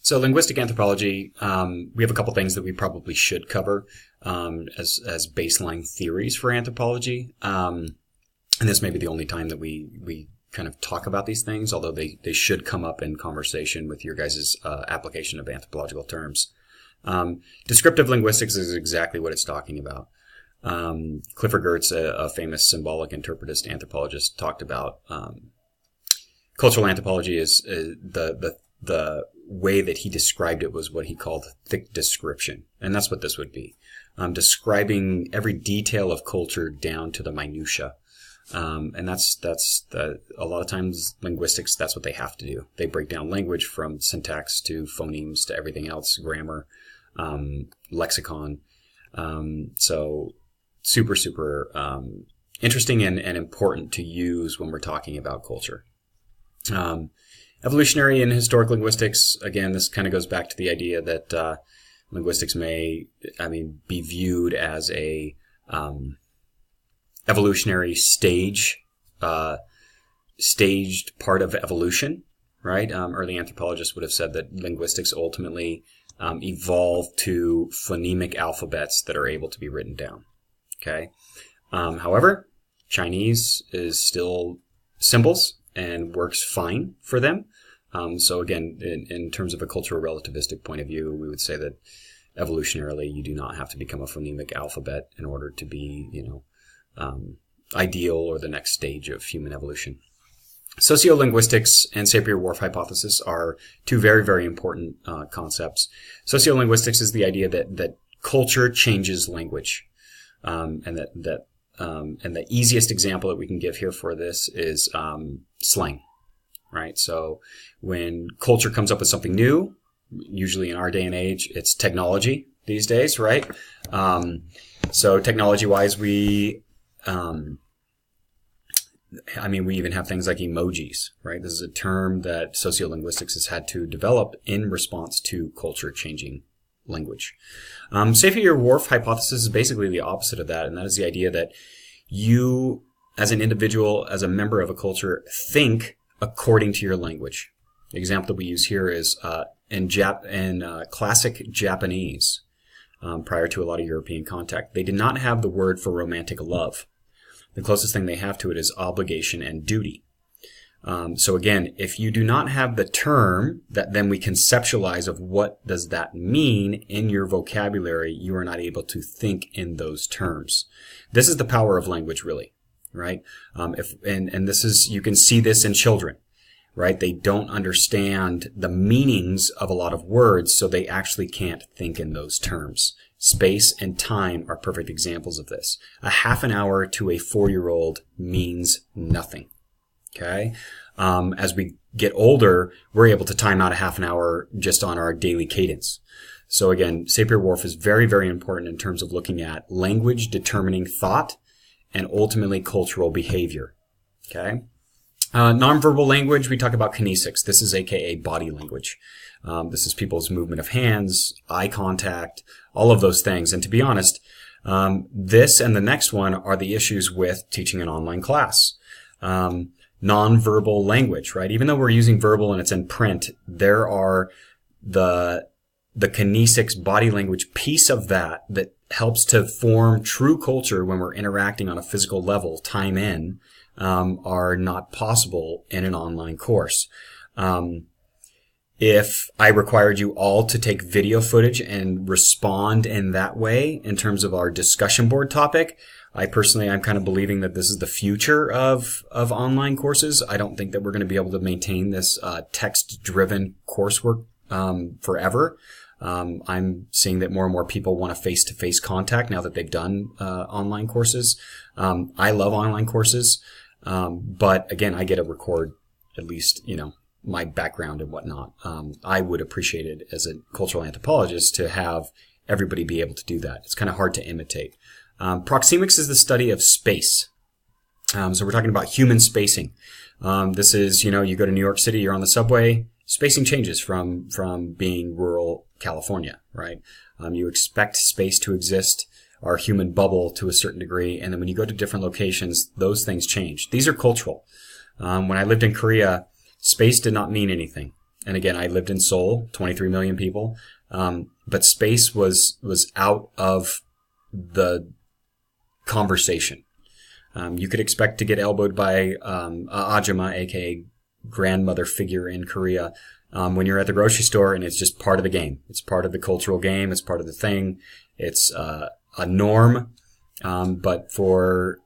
So linguistic anthropology, we have a couple things that we probably should cover as baseline theories for anthropology. And this may be the only time that we kind of talk about these things, although they should come up in conversation with your guys' application of anthropological terms. Descriptive linguistics is exactly what it's talking about. Clifford Geertz, a famous symbolic interpretist anthropologist, talked about cultural anthropology is the way that he described it was what he called thick description. And that's what this would be. Describing every detail of culture down to the minutia. And that's a lot of times linguistics, that's what they have to do. They break down language from syntax to phonemes to everything else, grammar, lexicon. So super interesting and important to use when we're talking about culture. Evolutionary and historic linguistics, again, this kind of goes back to the idea that linguistics may, be viewed as a evolutionary staged part of evolution, right? Early anthropologists would have said that linguistics ultimately evolved to phonemic alphabets that are able to be written down. Okay. However, Chinese is still symbols and works fine for them. So again, in terms of a cultural relativistic point of view, we would say that evolutionarily, you do not have to become a phonemic alphabet in order to be, ideal or the next stage of human evolution. Sociolinguistics and Sapir-Whorf hypothesis are two very, very important concepts. Sociolinguistics is the idea that culture changes language, and the easiest example that we can give here for this is slang, right? So when culture comes up with something new, usually in our day and age, it's technology these days, right? So technology-wise, we even have things like emojis, right? This is a term that sociolinguistics has had to develop in response to culture changing language. Sapir-Whorf hypothesis is basically the opposite of that, and that is the idea that you, as an individual, as a member of a culture, think according to your language. The example that we use here is in classic Japanese, prior to a lot of European contact, they did not have the word for romantic love. The closest thing they have to it is obligation and duty. So again, if you do not have the term that then we conceptualize of what does that mean in your vocabulary, you are not able to think in those terms. This is the power of language, really, right? This is, you can see this in children, right? They don't understand the meanings of a lot of words, so they actually can't think in those terms. Space and time are perfect examples of this. A half an hour to a 4-year-old means nothing. Okay? As we get older, we're able to time out a half an hour just on our daily cadence. So again, Sapir-Whorf is very, very important in terms of looking at language determining thought and ultimately cultural behavior. Okay? Nonverbal language, we talk about kinesics. This is AKA body language. This is people's movement of hands, eye contact, all of those things. And to be honest, this and the next one are the issues with teaching an online class. Nonverbal language, right? Even though we're using verbal and it's in print, there are the kinesics body language piece of that helps to form true culture when we're interacting on a physical level, time in, are not possible in an online course. If I required you all to take video footage and respond in that way in terms of our discussion board topic, I'm kind of believing that this is the future of online courses. I don't think that we're going to be able to maintain this text-driven coursework forever. I'm seeing that more and more people want a face-to-face contact now that they've done online courses. I love online courses, but again, I get to record at least, my background and whatnot. I would appreciate it as a cultural anthropologist to have everybody be able to do that. It's kind of hard to imitate. Proxemics is the study of space. So we're talking about human spacing. This is, you go to New York City, you're on the subway, spacing changes from being rural California, right? You expect space to exist, our human bubble to a certain degree, and then when you go to different locations, those things change. These are cultural. When I lived in Korea, space did not mean anything. And again, I lived in Seoul, 23 million people. But space was out of the conversation. You could expect to get elbowed by a ajumma, aka grandmother figure in Korea, when you're at the grocery store, and it's just part of the game. It's part of the cultural game. It's part of the thing. It's a norm. But for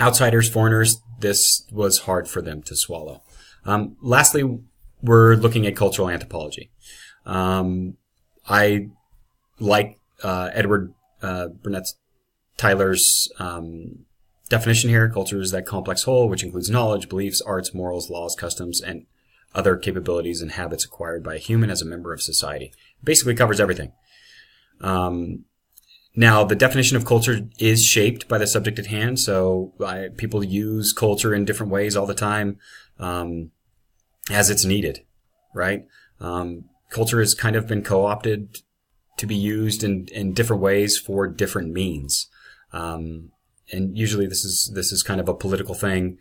outsiders, foreigners, this was hard for them to swallow. Lastly, we're looking at cultural anthropology. I like Edward Burnett Tyler's definition here. Culture is that complex whole, which includes knowledge, beliefs, arts, morals, laws, customs, and other capabilities and habits acquired by a human as a member of society. Basically covers everything. Now, the definition of culture is shaped by the subject at hand, so people use culture in different ways all the time as it's needed, right? Culture has kind of been co-opted to be used in different ways for different means. And usually this is kind of a political thing.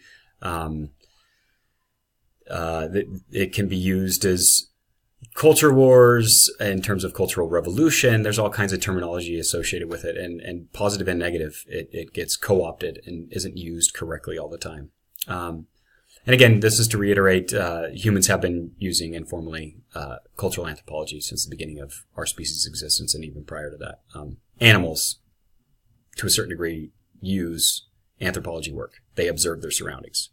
It can be used as culture wars in terms of cultural revolution. There's all kinds of terminology associated with it, and positive and negative. It gets co-opted and isn't used correctly all the time. And again, this is to reiterate, humans have been using informally cultural anthropology since the beginning of our species' existence, and even prior to that. Animals, to a certain degree, use anthropology work. They observe their surroundings,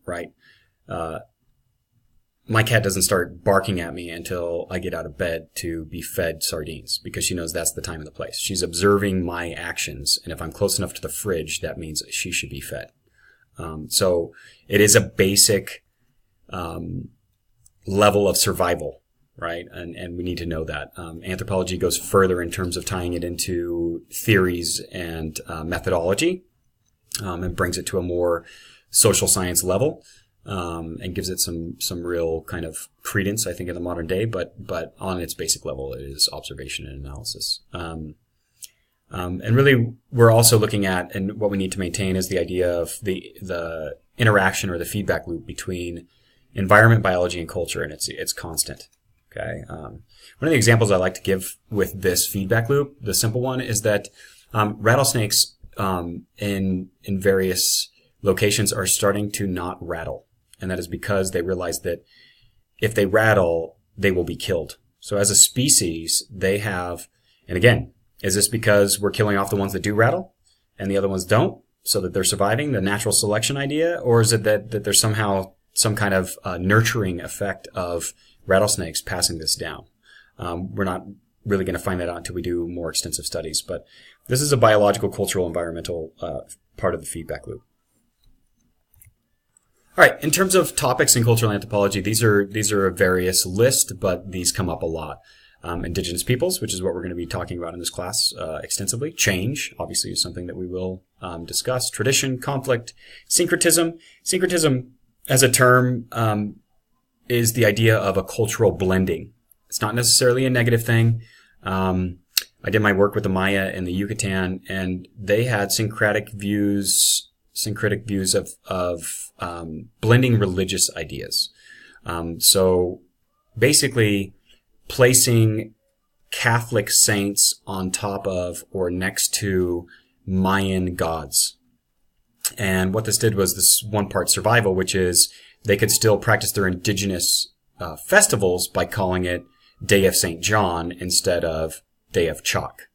right? My cat doesn't start barking at me until I get out of bed to be fed sardines, because she knows that's the time and the place. She's observing my actions, and if I'm close enough to the fridge, that means she should be fed. So it is a basic level of survival, right? And we need to know that. Anthropology goes further in terms of tying it into theories and methodology, and brings it to a more social science level, and gives it some real kind of credence, I think, in the modern day. But on its basic level, it is observation and analysis. And really, we're also looking at, and what we need to maintain is the idea of the interaction or the feedback loop between environment, biology, and culture, and it's constant. Okay. One of the examples I like to give with this feedback loop, the simple one, is that rattlesnakes in various locations are starting to not rattle, and that is because they realize that if they rattle, they will be killed. So as a species, they have, and again, is this because we're killing off the ones that do rattle and the other ones don't, so that they're surviving, the natural selection idea? Or is it that there's somehow some kind of nurturing effect of rattlesnakes passing this down? We're not really going to find that out until we do more extensive studies. But this is a biological, cultural, environmental part of the feedback loop. All right. In terms of topics in cultural anthropology, these are a various list, but these come up a lot. Indigenous peoples, which is what we're going to be talking about in this class extensively. Change, obviously, is something that we will discuss. Tradition, conflict, syncretism. Syncretism, as a term, is the idea of a cultural blending. It's not necessarily a negative thing. I did my work with the Maya in the Yucatan, and they had syncretic views of blending religious ideas. So basically, placing Catholic saints on top of or next to Mayan gods. And what this did was this one part survival, which is they could still practice their indigenous festivals by calling it Day of St. John instead of Day of Chalk.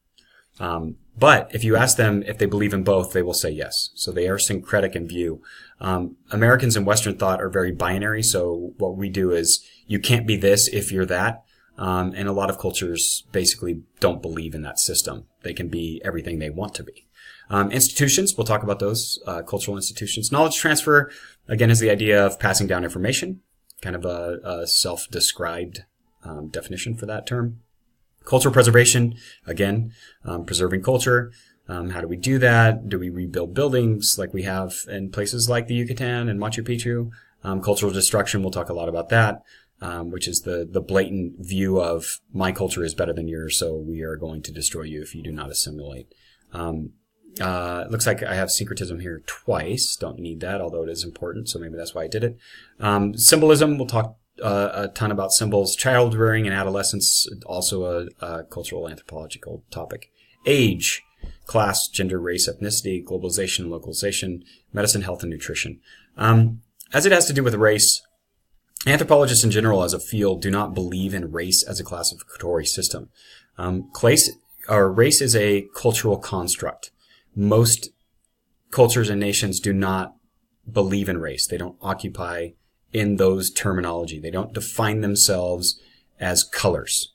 But if you ask them if they believe in both, they will say yes. So they are syncretic in view. Americans in Western thought are very binary. So what we do is you can't be this if you're that. And a lot of cultures basically don't believe in that system. They can be everything they want to be. Institutions, we'll talk about those, cultural institutions. Knowledge transfer, again, is the idea of passing down information, kind of a self-described definition for that term. Cultural preservation, again, preserving culture. How do we do that? Do we rebuild buildings like we have in places like the Yucatan and Machu Picchu? Cultural destruction, we'll talk a lot about that. Which is the blatant view of my culture is better than yours, so we are going to destroy you if you do not assimilate. It looks like I have syncretism here twice. Don't need that, although it is important, so maybe that's why I did it. Symbolism, we'll talk a ton about symbols. Child rearing and adolescence, also a cultural anthropological topic. Age, class, gender, race, ethnicity, globalization and localization, medicine, health, and nutrition. As it has to do with race, anthropologists in general as a field do not believe in race as a classificatory system. Race is a cultural construct. Most cultures and nations do not believe in race. They don't occupy in those terminology. They don't define themselves as colors.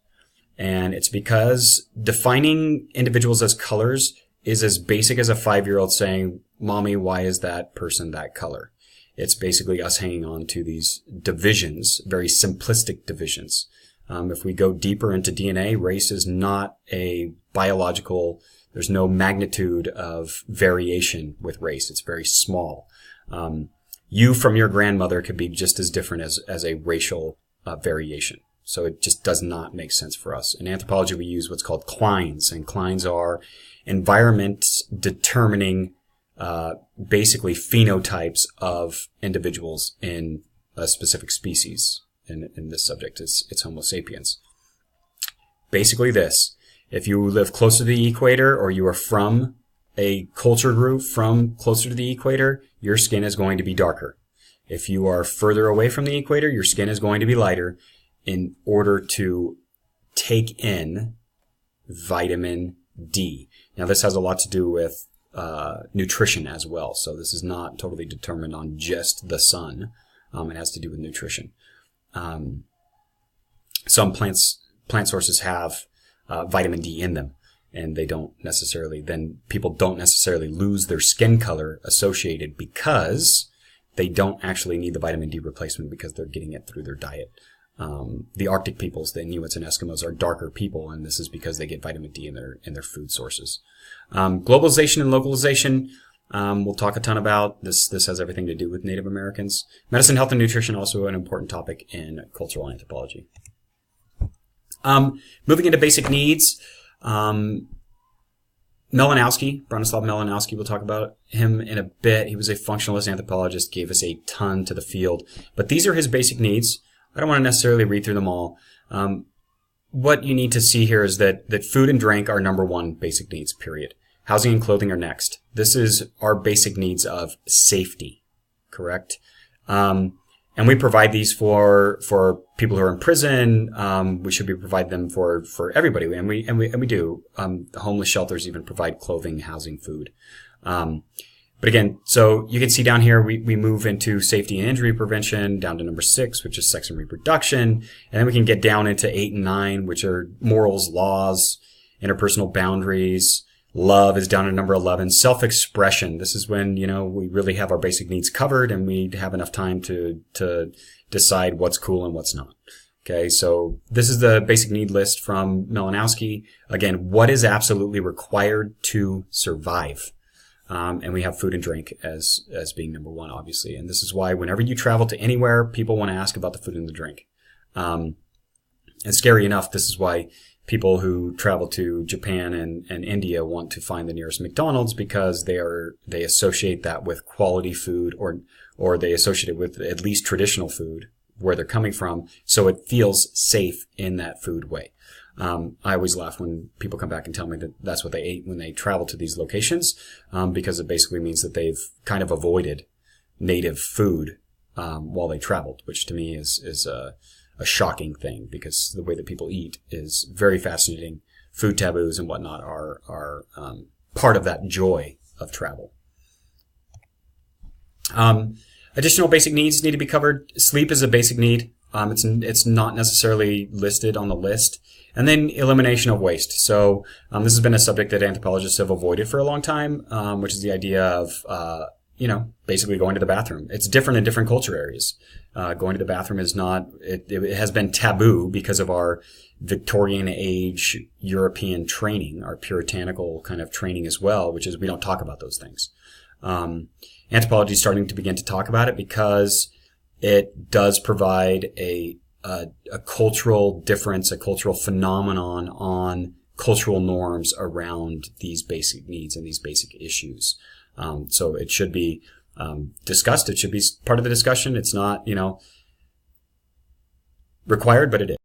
And it's because defining individuals as colors is as basic as a 5-year-old saying, "Mommy, why is that person that color?" It's basically us hanging on to these divisions, very simplistic divisions. If we go deeper into DNA, race is not a biological, there's no magnitude of variation with race. It's very small. You from your grandmother could be just as different as a racial variation. So it just does not make sense for us. In anthropology, we use what's called clines, and clines are environments determining basically phenotypes of individuals in a specific species. In this subject, it's Homo sapiens. Basically this, if you live closer to the equator or you are from a culture group from closer to the equator, your skin is going to be darker. If you are further away from the equator, your skin is going to be lighter in order to take in vitamin D. Now, this has a lot to do with nutrition as well. So this is not totally determined on just the sun. It has to do with nutrition. Some plant sources have vitamin D in them, and they don't necessarily, then people don't necessarily lose their skin color associated because they don't actually need the vitamin D replacement because they're getting it through their diet. The Arctic peoples, the Inuits and Eskimos, are darker people, and this is because they get vitamin D in their food sources. Globalization and localization, we'll talk a ton about. This has everything to do with Native Americans. Medicine, health, and nutrition, also an important topic in cultural anthropology. Moving into basic needs, Malinowski, Bronislaw Malinowski, we'll talk about him in a bit. He was a functionalist anthropologist, gave us a ton to the field. But these are his basic needs. I don't want to necessarily read through them all. What you need to see here is that food and drink are number one basic needs, period. Housing and clothing are next. This is our basic needs of safety, correct? And we provide these for people who are in prison. We should be providing them for everybody, and we do. The homeless shelters even provide clothing, housing, food. But again, so you can see down here, we move into safety and injury prevention down to number 6, which is sex and reproduction. And then we can get down into 8 and 9, which are morals, laws, interpersonal boundaries. Love is down at number 11. Self-expression. This is when, we really have our basic needs covered and we have enough time to decide what's cool and what's not. Okay. So this is the basic need list from Malinowski. Again, what is absolutely required to survive? And we have food and drink as being number 1, obviously. And this is why whenever you travel to anywhere, people want to ask about the food and the drink. And scary enough, this is why people who travel to Japan and India want to find the nearest McDonald's, because they associate that with quality food or they associate it with at least traditional food where they're coming from. So it feels safe in that food way. I always laugh when people come back and tell me that that's what they ate when they travel to these locations, because it basically means that they've kind of avoided native food, while they traveled, which to me is a shocking thing, because the way that people eat is very fascinating. Food taboos and whatnot are part of that joy of travel. Additional basic needs need to be covered. Sleep is a basic need. It's not necessarily listed on the list. And then elimination of waste. So this has been a subject that anthropologists have avoided for a long time, which is the idea of basically going to the bathroom. It's different in different culture areas. Going to the bathroom is not, it has been taboo because of our Victorian age European training, our puritanical kind of training as well, which is we don't talk about those things. Anthropology is starting to begin to talk about it because it does provide a cultural difference, a cultural phenomenon on cultural norms around these basic needs and these basic issues. So it should be discussed. It should be part of the discussion. It's not, required, but it is.